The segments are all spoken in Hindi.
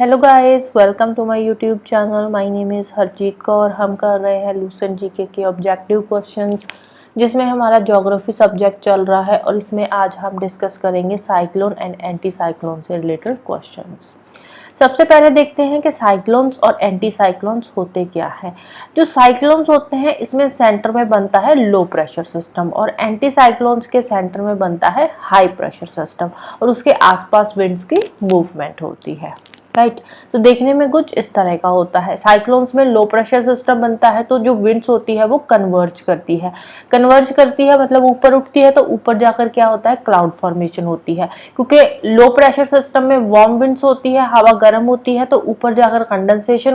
Hello guys, welcome to my YouTube channel. My name is Harjeet Kaur. हम कर रहे हैं लूसेंट जीके के ऑब्जेक्टिव क्वेश्चंस, जिसमें हमारा ज्योग्राफी सब्जेक्ट चल रहा है और इसमें आज हम डिस्कस करेंगे साइक्लोन एंड एंटी साइक्लोन से रिलेटेड क्वेश्चंस। सबसे पहले देखते हैं कि साइक्लोन्स और एंटी साइक्लोन्स होते क्या है। जो साइक्लोन्स होते हैं इसमें सेंटर में बनता है लो प्रेशर सिस्टम और एंटी साइक्लोन्स के सेंटर में बनता है हाई प्रेशर सिस्टम और उसके आसपास विंड्स की मूवमेंट होती है। राइट तो देखने में कुछ इस तरह का होता है। साइक्लोन्स में लो प्रेशर सिस्टम बनता है तो जो विंड्स होती है वो कन्वर्ज करती है मतलब ऊपर उठती है, तो ऊपर जाकर क्या होता है, क्लाउड फॉर्मेशन होती है। क्योंकि लो प्रेशर सिस्टम में वार्म विंड्स होती है, हवा गर्म होती है, तो ऊपर जाकर कंडेंसेशन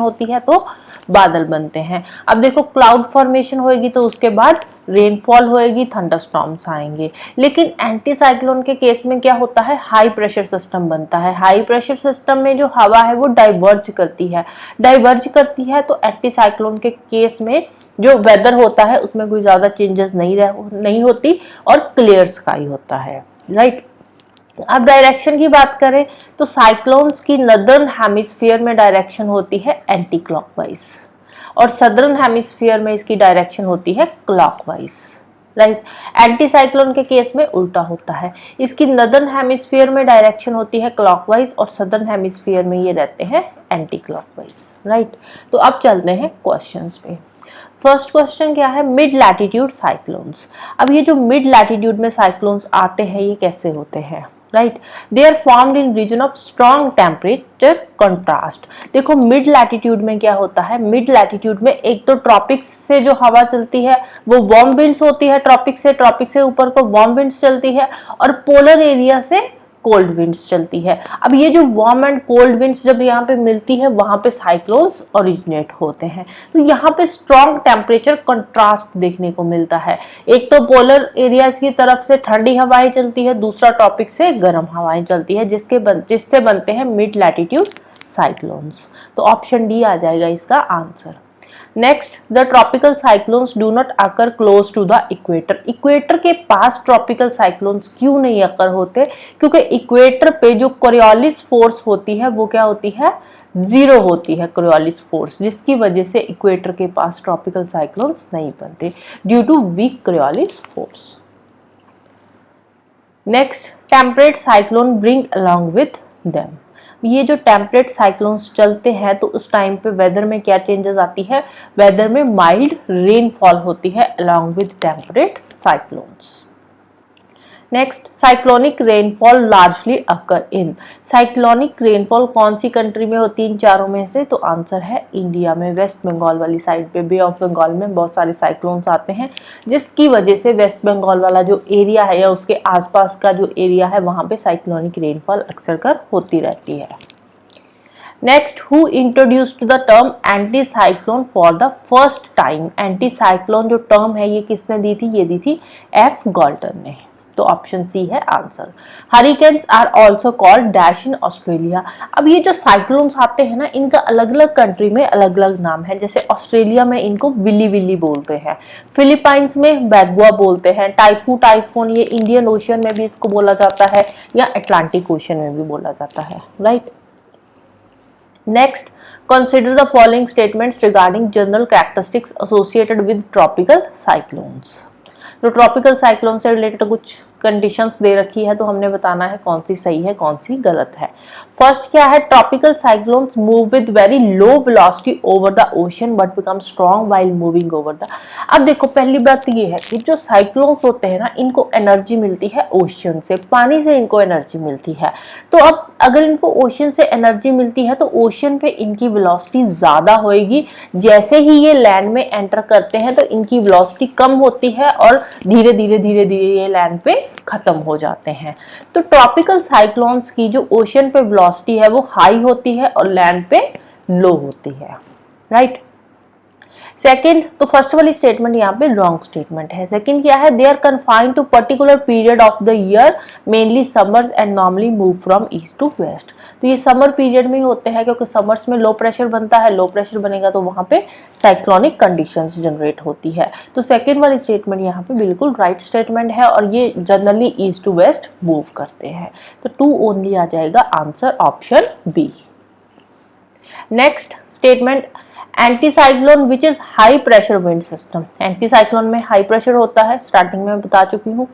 होती है तो बादल बनते हैं। अब देखो क्लाउड फॉर्मेशन होएगी तो उसके बाद रेनफॉल होएगी, थंडरस्टॉर्म्स आएंगे। लेकिन एंटी साइक्लोन के केस में क्या होता है, हाई प्रेशर सिस्टम बनता है। हाई प्रेशर सिस्टम में जो हवा है वो डाइवर्ज करती है तो एंटी साइक्लोन के केस में जो वेदर होता है उसमें कोई ज्यादा चेंजेस नहीं होती और क्लियर स्काई होता है। राइट अब डायरेक्शन की बात करें तो साइक्लोन्स की नदर्न हेमिस्फीयर में डायरेक्शन होती है एंटी क्लॉकवाइज और सदर्न हेमिस्फीयर में इसकी डायरेक्शन होती है क्लॉकवाइज। राइट एंटी साइक्लोन के केस में उल्टा होता है, इसकी नदर्न हेमिस्फीयर में डायरेक्शन होती है क्लॉकवाइज और सदर्न हेमिस्फीयर में ये रहते हैं एंटी क्लॉकवाइज। राइट तो अब चलते हैं क्वेश्चंस पे। फर्स्ट क्वेश्चन क्या है, मिड लैटिट्यूड साइक्लोन्स। अब ये जो मिड लैटिट्यूड में साइक्लोन्स आते हैं ये कैसे होते हैं। Right they are formed in region of strong temperature contrast. देखो मिड लैटिट्यूड में क्या होता है, मिड लैटिट्यूड में एक तो ट्रॉपिक्स से जो हवा चलती है वो वार्म विंड्स होती है, ट्रॉपिक से ऊपर को वार्म विंड्स चलती है और पोलर एरिया से कोल्ड विंड्स चलती है। अब ये जो वार्म एंड कोल्ड विंड्स जब यहाँ पे मिलती है वहां पे साइक्लोन्स ओरिजिनेट होते हैं। तो यहाँ पे स्ट्रॉन्ग टेम्परेचर कंट्रास्ट देखने को मिलता है। एक तो पोलर एरियाज की तरफ से ठंडी हवाएं चलती है, दूसरा टॉपिक से गर्म हवाएं चलती है, जिससे बनते हैं मिड लैटिट्यूड साइक्लोन्स। तो ऑप्शन डी आ जाएगा इसका answer. Next, the tropical cyclones do not occur close to the equator. Equator के पास ट्रॉपिकल साइक्लोन्स क्यों नहीं अकर होते, क्योंकि इक्वेटर पे जो कोरियोलिस फोर्स होती है वो क्या होती है, जीरो होती है कोरियोलिस फोर्स, जिसकी वजह से इक्वेटर के पास ट्रॉपिकल साइक्लोन्स नहीं बनते due to weak Coriolis force. Next, temperate cyclone bring along with them. ये जो टेम्परेट साइक्लोन्स चलते हैं तो उस टाइम पे वेदर में क्या चेंजेस आती है, वेदर में माइल्ड रेनफॉल होती है along with temperate cyclones. Next, cyclonic rainfall largely occur in. Cyclonic rainfall कौन सी कंट्री में होती है इन चारों में से, तो आंसर है इंडिया में। वेस्ट बंगाल वाली साइड पे, बे ऑफ बंगाल में बहुत सारे साइक्लोन्स आते हैं, जिसकी वजह से वेस्ट बंगाल वाला जो एरिया है या उसके आसपास का जो एरिया है वहां पे साइक्लोनिक रेनफॉल अक्सर कर होती रहती है। Next, who introduced the term anti cyclone for the first time. Anti cyclone जो टर्म है ये किसने दी थी, ये दी थी एफ गॉल्टन ने। तो ऑप्शन सी है answer. Hurricanes are also called dash in Australia. अब ये जो साइक्लोन्स आते हैं ना इनका अलग अलग कंट्री में अलग अलग नाम है। जैसे ऑस्ट्रेलिया में इनको विली विली बोलते हैं, फिलीपाइंस में बैगुआ बोलते हैं, टाइफून ये इंडियन ओशियन में भी इसको बोला जाता है या अटलांटिक ओशियन में भी बोला जाता है। Right next, consider the following statements regarding general characteristics associated with tropical cyclones। तो ट्रॉपिकल साइक्लोन से रिलेटेड कुछ कंडीशंस दे रखी है तो हमने बताना है कौन सी सही है कौन सी गलत है। फर्स्ट क्या है, tropical cyclones move with very low velocity over the ocean but become strong while moving over the. अब देखो पहली बात ये है कि जो साइक्लोन्स होते हैं ना इनको एनर्जी मिलती है ओशन से, पानी से इनको एनर्जी मिलती है। तो अब अगर इनको ओशन से एनर्जी मिलती है तो ओशन पे इनकी वेलोसिटी ज्यादा होएगी, जैसे ही ये लैंड में एंटर करते हैं तो इनकी वेलोसिटी कम होती है और धीरे धीरे ये लैंड पे खत्म हो जाते हैं। तो ट्रॉपिकल साइक्लोन्स की जो ओशन पे वेलोसिटी है वो हाई होती है और लैंड पे लो होती है। राइट सेकंड, तो फर्स्ट वाली स्टेटमेंट यहाँ पे रॉन्ग स्टेटमेंट है। सेकंड क्या है, they are confined to particular period of the year, mainly summers and normally move from east to west. तो ये समर पीरियड में ही होते हैं, क्योंकि समर्स में लो प्रेशर बनता है, लो प्रेशर बनेगा तो वहां पे साइक्लोनिक कंडीशंस जनरेट होती है। तो सेकंड वाली स्टेटमेंट यहाँ पे बिल्कुल राइट स्टेटमेंट है, और ये generally east to west move करते हैं। तो 2 ओनली आ जाएगा answer option B. Next statement, anticyclone which is high pressure wind system. Anticyclone में हाई प्रेशर होता है, स्टार्टिंग में बता चुकी हूँ।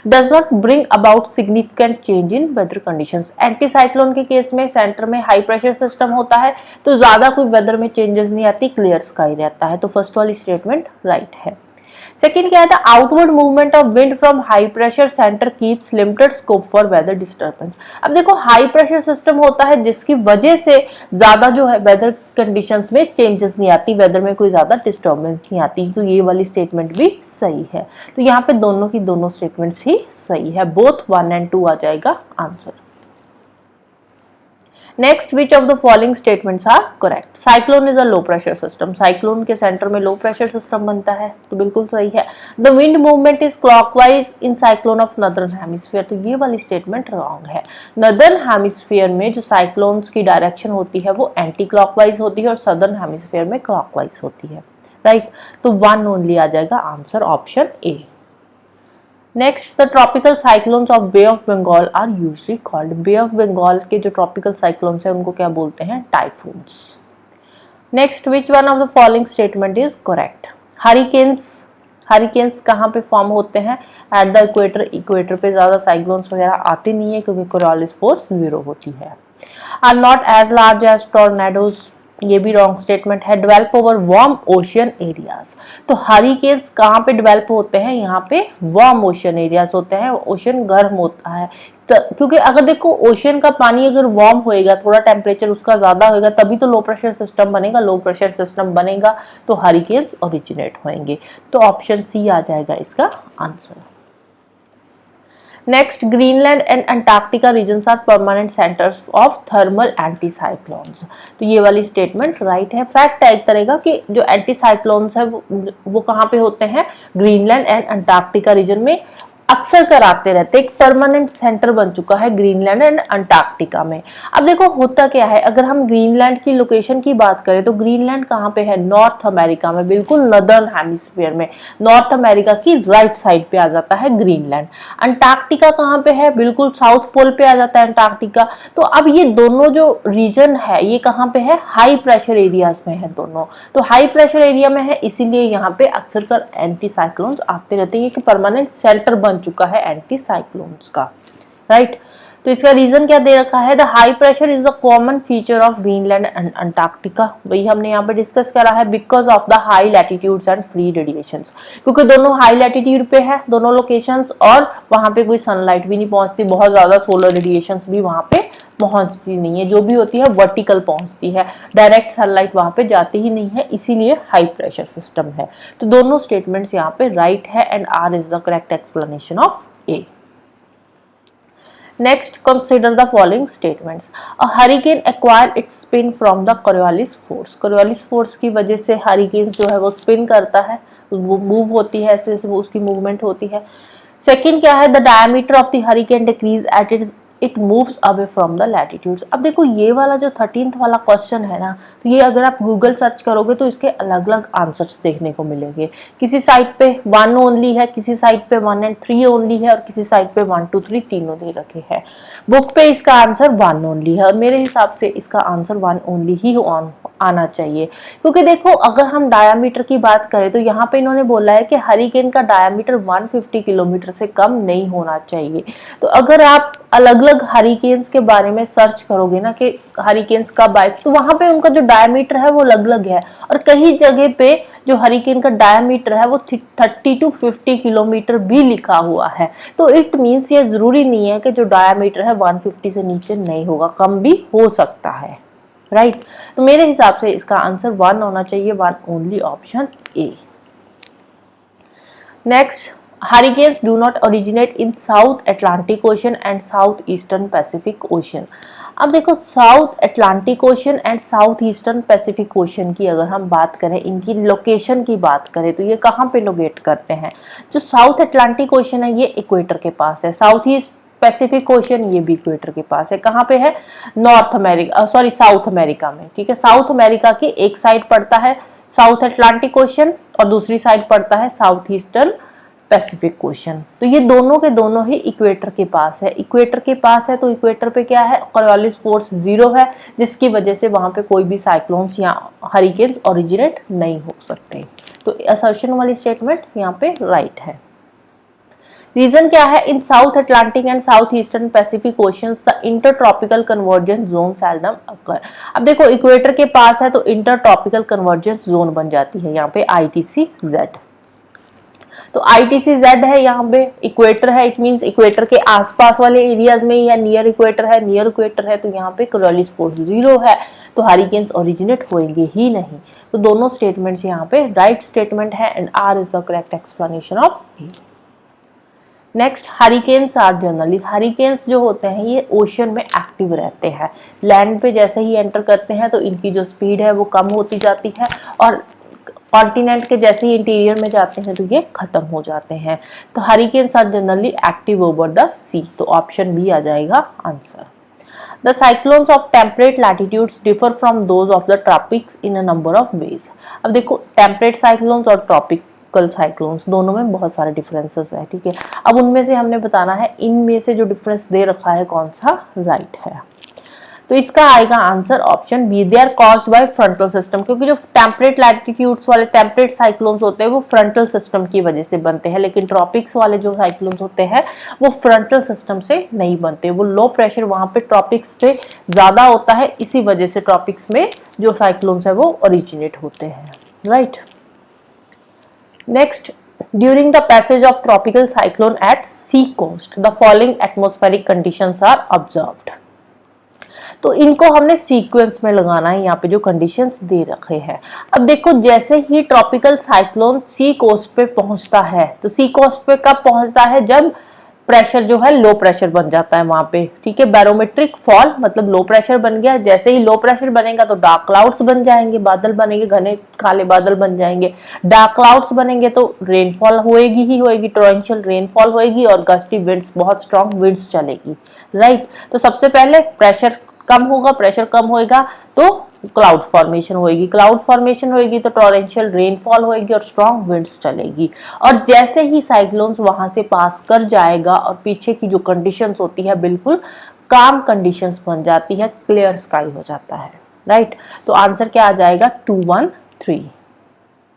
Does not bring about significant change in weather conditions. Anticyclone के केस में सेंटर में हाई प्रेशर सिस्टम होता है, तो ज्यादा कोई वेदर में चेंजेस नहीं आती, क्लियर स्काई रहता है। तो फर्स्ट वाली स्टेटमेंट राइट है। सेकेंड क्या है, the outward movement of wind from high pressure centre keeps limited scope for weather disturbance. अब देखो, हाई प्रेशर सिस्टम होता है जिसकी वजह से ज्यादा जो है वेदर कंडीशंस में चेंजेस नहीं आती, वेदर में कोई ज्यादा डिस्टर्बेंस नहीं आती। तो ये वाली स्टेटमेंट भी सही है। तो यहाँ पे दोनों की दोनों स्टेटमेंट्स ही सही है, बोथ 1 एंड 2 आ जाएगा answer. Next, which of the following statements are correct. Cyclone is a low pressure system. Cyclone के सेंटर में लो प्रेशर सिस्टम बनता है, तो बिल्कुल सही है। The wind movement is clockwise in cyclone of northern hemisphere. तो ये वाली स्टेटमेंट रॉन्ग है। नदर्न हेमिस्फीयर में जो साइक्लोन्स की डायरेक्शन होती है वो एंटी क्लॉकवाइज होती है, और सदर्न हेमिस्फीयर में क्लॉकवाइज होती है, राइट। तो 1 ओनली आ जाएगा answer option A. Next, the tropical cyclones of bay of Bengal are usually called. Bay of Bengal के जो ट्रॉपिकल साइक्लोन्स है उनको क्या बोलते हैं, typhoons. Next, which one of the following statement is correct. Hurricanes, hurricanes कहाँ पे फॉर्म होते हैं, एट द इक्वेटर। इक्वेटर पे ज्यादा साइक्लोन्स वगैरह आते नहीं है, क्योंकि कोरियोलिस फोर्स 0 होती है। Are not as large as tornadoes, ये भी रॉन्ग स्टेटमेंट है। Develop over warm ocean areas. तो हरिकेन्स कहाँ पे डेवलप होते हैं, यहाँ पे वार्म ओशियन एरियाज होते हैं, ओशियन गर्म होता है। तो क्योंकि अगर देखो, ओशियन का पानी अगर वार्म होएगा, थोड़ा टेम्परेचर उसका ज्यादा होएगा, तभी तो लो प्रेशर सिस्टम बनेगा। लो प्रेशर सिस्टम बनेगा तो हरिकेन्स ओरिजिनेट होंगे। तो ऑप्शन सी आ जाएगा इसका answer. Next, Greenland and Antarctica regions are permanent centres of thermal anticyclones. तो ये वाली स्टेटमेंट राइट है। फैक्ट है एक तरह का कि जो एंटीसाइक्लोन्स है वो कहाँ पे होते हैं, ग्रीनलैंड एंड अंटार्कटिका रीजन में अक्सर कराते रहते, एक परमानेंट सेंटर बन चुका है ग्रीनलैंड एंड अंटार्कटिका में। अब देखो होता क्या है, अगर हम ग्रीनलैंड की लोकेशन की बात करें तो ग्रीनलैंड कहाँ पे है, नॉर्थ अमेरिका में, बिल्कुल नदर्न हेमिस्फीयर में, नॉर्थ अमेरिका की राइट साइड पे आ जाता है ग्रीनलैंड। अंटार्कटिका कहाँ पे है, बिल्कुल साउथ पोल पे आ जाता है अंटार्कटिका। तो अब ये दोनों जो रीजन है ये कहाँ पे है, हाई प्रेशर एरियाज में है दोनों। तो हाई प्रेशर एरिया में है, इसीलिए यहाँ पे अक्सर कर एंटी साइक्लोन्स आते रहते हैं, कि परमानेंट सेंटर बन चुका है एंटी साइक्लोन्स का, राइट। तो इसका रीजन क्या दे रखा है, the high pressure is the common feature of Greenland and Antarctica. वही हमने यहाँ पे डिस्कस करा है, because of the high latitudes and free radiations. क्योंकि दोनों हाई लैटिट्यूड पे है दोनों लोकेशंस, और वहां पे कोई सनलाइट भी नहीं पहुंचती, बहुत ज्यादा सोलर रेडिएशंस भी वहां पे पहुंचती नहीं है, जो भी होती है वर्टिकल पहुंचती है, डायरेक्ट सनलाइट वहां पे जाती ही नहीं है, इसीलिए हाई प्रेशर सिस्टम है। तो दोनों स्टेटमेंट्स यहाँ पे राइट है, and R is the correct explanation of A. Next, consider the following statements. A hurricane acquire its spin from the Coriolis force. Coriolis force की वजह से हरिकेन जो है वो स्पिन करता है, वो मूव होती है, ऐसे ऐसे उसकी मूवमेंट होती है। सेकेंड क्या है, the diameter of the hurricane decrease at it moves away from the latitudes. अब देखो ये वाला जो 13th वाला क्वेश्चन है ना, तो ये अगर आप गूगल सर्च करोगे तो इसके अलग अलग आंसर्स देखने को मिलेंगे। किसी साइट पे 1 ओनली है, किसी साइट पे 1 एंड 3 ओनली है, और किसी साइट पे 1 2 3 तीनों दे रखे हैं। बुक पे इसका आंसर 1 ओनली है, और मेरे हिसाब से इसका आंसर 1 ओनली ही आना चाहिए। क्योंकि देखो अगर हम डायामीटर की बात करें तो यहाँ पे इन्होंने बोला है कि हरिकेन का डायामीटर 150 किलोमीटर से कम नहीं होना चाहिए। तो अगर आप अलग अलग हरिकेन्स के बारे में सर्च करोगे ना कि हरिकेन्स कब आए, तो वहां पे उनका जो डायमीटर है वो अलग अलग है, और कई जगह पे जो हरिकेन का डायमीटर है वो 30 to 50 किलोमीटर भी लिखा हुआ है। तो इट मीन्स ये जरूरी नहीं है कि जो डायमीटर है 150 से नीचे नहीं होगा, कम भी हो सकता है, राइट। तो मेरे हिसाब से इसका आंसर 1 होना चाहिए, 1 only, option A. Next, hurricanes do not originate in south Atlantic ocean and south eastern Pacific ocean. अब देखो south Atlantic ocean and south eastern Pacific ocean की अगर हम बात करें, इनकी लोकेशन की बात करें तो ये कहाँ पे लोकेट करते हैं। जो साउथ अटलांटिक ओशन है ये इक्वेटर के पास है, साउथ ईस्ट पैसिफिक ओशन ये भी इक्वेटर के पास है। कहाँ पे है, north America, sorry south America में, ठीक है। साउथ अमेरिका की एक साइड पड़ता है साउथ अटलांटिक ओशन और दूसरी साइड पड़ता है साउथ ईस्टर्न पैसिफिक ओशन। तो ये दोनों के दोनों ही इक्वेटर के पास है। इक्वेटर के पास है तो इक्वेटर पे क्या है, कोरियोलिस फोर्स 0 है, जिसकी वजह से वहां पे कोई भी साइक्लोन्स या हरिकेन्स ओरिजिनेट नहीं हो सकते। तो असर्शन वाली स्टेटमेंट यहाँ पे राइट है। रीजन क्या है, in south Atlantic and south eastern Pacific oceans the intertropical convergence zone seldom occur. अब देखो इक्वेटर के पास है तो इंटरट्रॉपिकल कन्वर्जेंस जोन बन जाती है यहाँ पे ITC-Z। तो ITC-Z है यहाँ पे, इक्वेटर है, इट मींस इक्वेटर के आसपास वाले एरियाज में, या नियर इक्वेटर है, नियर इक्वेटर है तो यहाँ पे कोरियोलिस फोर्स 0 है, तो हरिकेन्स ओरिजिनेट होंगे ही नहीं। तो दोनों स्टेटमेंट्स यहाँ पे राइट स्टेटमेंट है and R is the correct explanation of A. Next, hurricanes are generally, hurricanes जो होते हैं ये ओशन में एक्टिव रहते हैं। लैंड पे जैसे ही एंटर करते हैं तो इनकी जो स्पीड है वो कम होती जाती है, और कॉन्टिनेंट के जैसे ही इंटीरियर में जाते हैं तो ये खत्म हो जाते हैं। तो hurricanes are generally active over the sea, तो ऑप्शन बी आ जाएगा answer. The cyclones of temperate latitudes differ from those of the tropics in a number of ways। अब देखो टेम्परेट साइक्लोन्स और ट्रॉपिकल साइक्लोन्स दोनों में बहुत सारे डिफरेंसेस है, ठीक है। अब उनमें से हमने बताना है इनमें से जो डिफरेंस दे रखा है कौन सा राइट है। तो इसका आएगा answer option B, they are caused by frontal system, क्योंकि जो टेम्परेट लैटिट्यूड्स वाले टेम्परेट साइक्लोन्स होते हैं वो फ्रंटल सिस्टम की वजह से बनते हैं, लेकिन ट्रॉपिक्स वाले जो साइक्लोन्स होते हैं वो फ्रंटल सिस्टम से नहीं बनते। वो लो प्रेशर वहां पे ट्रॉपिक्स पे ज्यादा होता है, इसी वजह से ट्रॉपिक्स में जो साइक्लोन्स है वो ओरिजिनेट होते हैं, right. Next, during the passage of tropical cyclone at sea coast the following atmospheric conditions are observed। तो इनको हमने सीक्वेंस में लगाना है, यहाँ पे जो कंडीशंस दे रखे हैं। अब देखो जैसे ही ट्रॉपिकल साइक्लोन सी कोस्ट पे पहुंचता है, तो सी कोस्ट पे कब पहुंचता है, जब प्रेशर जो है लो प्रेशर बन जाता है वहां पे, ठीक है। बैरोमेट्रिक फॉल मतलब लो प्रेशर बन गया, जैसे ही लो प्रेशर बनेगा तो डार्क क्लाउड्स बन जाएंगे, बादल बनेंगे, घने काले बादल बन जाएंगे। डार्क क्लाउड्स बनेंगे तो रेनफॉल होएगी ही होएगी, टॉरेंशियल रेनफॉल होएगी और गस्टी विंड्स, बहुत स्ट्रॉन्ग विंड्स चलेगी, राइट। तो सबसे पहले प्रेशर कम होगा, प्रेशर कम होएगा तो क्लाउड फॉर्मेशन होएगी, क्लाउड फॉर्मेशन होएगी तो टॉरेंशियल रेनफॉल होएगी और स्ट्रॉन्ग विंड्स चलेगी। और जैसे ही साइक्लोन्स वहां से पास कर जाएगा और पीछे की जो कंडीशंस होती है बिल्कुल काम कंडीशंस बन जाती है, क्लियर स्काई हो जाता है, राइट। तो आंसर क्या आ जाएगा 213,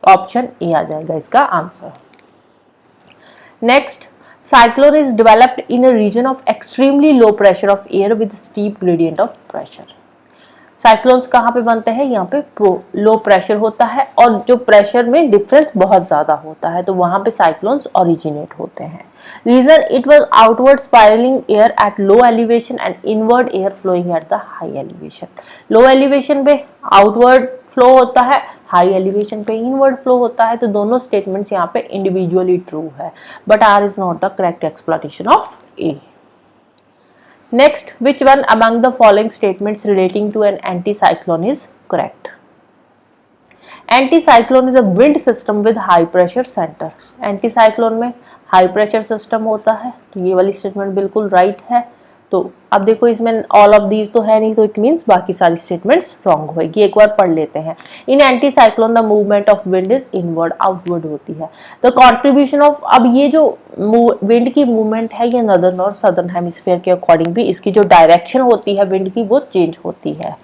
ऑप्शन ए आ जाएगा इसका answer. Next, cyclone is developed in a region of extremely low pressure of air with steep gradient of pressure। Cyclones कहाँ पे बनते हैं, यहाँ पे लो प्रेशर होता है और जो प्रेशर में डिफरेंस बहुत ज्यादा होता है, तो वहां पे साइक्लोन्स ओरिजिनेट होते हैं। Reason, it was outward spiralling air at low elevation and inward air flowing at the high elevation. Low elevation पे आउटवर्ड फ्लो होता है, हाई एलिवेशन पे इनवर्ड फ्लो होता है। तो दोनों स्टेटमेंट्स यहाँ पे इंडिविजुअली ट्रू है, but R is not the correct explanation of A. Next, which one among the following statements relating to an anticyclone is correct? Anticyclone is a wind system with high pressure center। Anticyclone में high pressure system होता है, तो ये वाली स्टेटमेंट बिल्कुल राइट है। तो अब देखो इसमें ऑल ऑफ दीज तो है नहीं, तो इट मीन्स बाकी सारी स्टेटमेंट्स रॉन्ग होगी। एक बार पढ़ लेते हैं। In anticyclone the movement of wind is inward, outward होती है। द कॉन्ट्रीब्यूशन ऑफ, अब ये जो विंड की मूवमेंट है ये नॉर्दर्न और सदर्न हेमिस्फीयर के अकॉर्डिंग भी इसकी जो डायरेक्शन होती है विंड की वो चेंज होती है।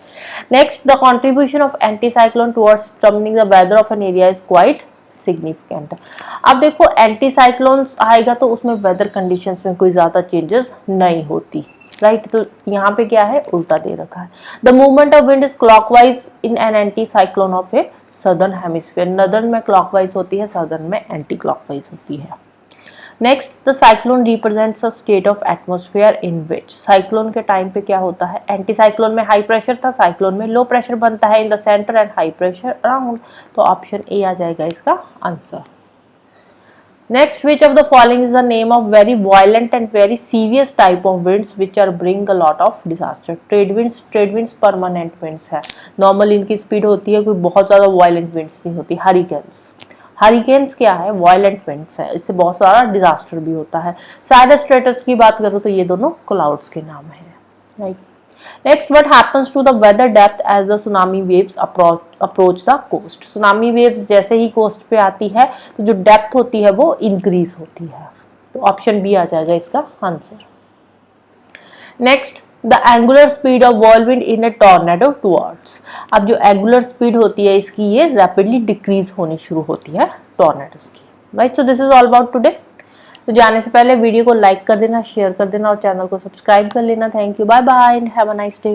Next, the contribution of anti cyclone towards determining the weather of an area is quite significant. अब देखो एंटी साइक्लोन्स आएगा तो उसमें वेदर कंडीशंस में कोई ज्यादा चेंजेस नहीं होती, राइट। तो यहाँ पे क्या है, उल्टा दे रखा है। The movement of wind is clockwise in an anti cyclone of A southern hemisphere. Northern में क्लॉकवाइज होती है, सदर्न में एंटी क्लॉकवाइज होती है। Next, the cyclone represents a state of atmosphere in which. Cyclone के टाइम पे क्या होता है, एंटी साइक्लोन में हाई प्रेशर था, साइक्लोन में लो प्रेशर बनता है in the centre and high pressure around. तो ऑप्शन ए आ जाएगा इसका answer. Next, which of the following is the name of very violent and very serious type of winds which are bring a lot of disaster? Trade winds permanent winds है, नॉर्मल इनकी स्पीड होती है, कोई बहुत ज़्यादा वायलेंट विंड्स नहीं होती। हरिकेन्स क्या है? वायलेंट विंड्स है, इससे बहुत सारा डिजास्टर भी होता है। साइरस स्ट्रेटस की बात करूँ तो ये दोनों क्लाउड्स के नाम है, right. Next, what happens to the weather depth as the tsunami waves approach the coast? Tsunami waves जैसे ही कोस्ट पे आती है तो जो डेप्थ होती है वो इंक्रीज होती है, तो ऑप्शन बी आ जाएगा इसका answer. Next, the angular speed of whirlwind in a tornado towards. अब जो एंगुलर स्पीड होती है इसकी ये रैपिडली डिक्रीज होनी शुरू होती है टॉर्नेडोज की, right. So this is all about today. तो जाने से पहले वीडियो को लाइक कर देना, शेयर कर देना और चैनल को सब्सक्राइब कर लेना। Thank you, bye bye and have a nice day.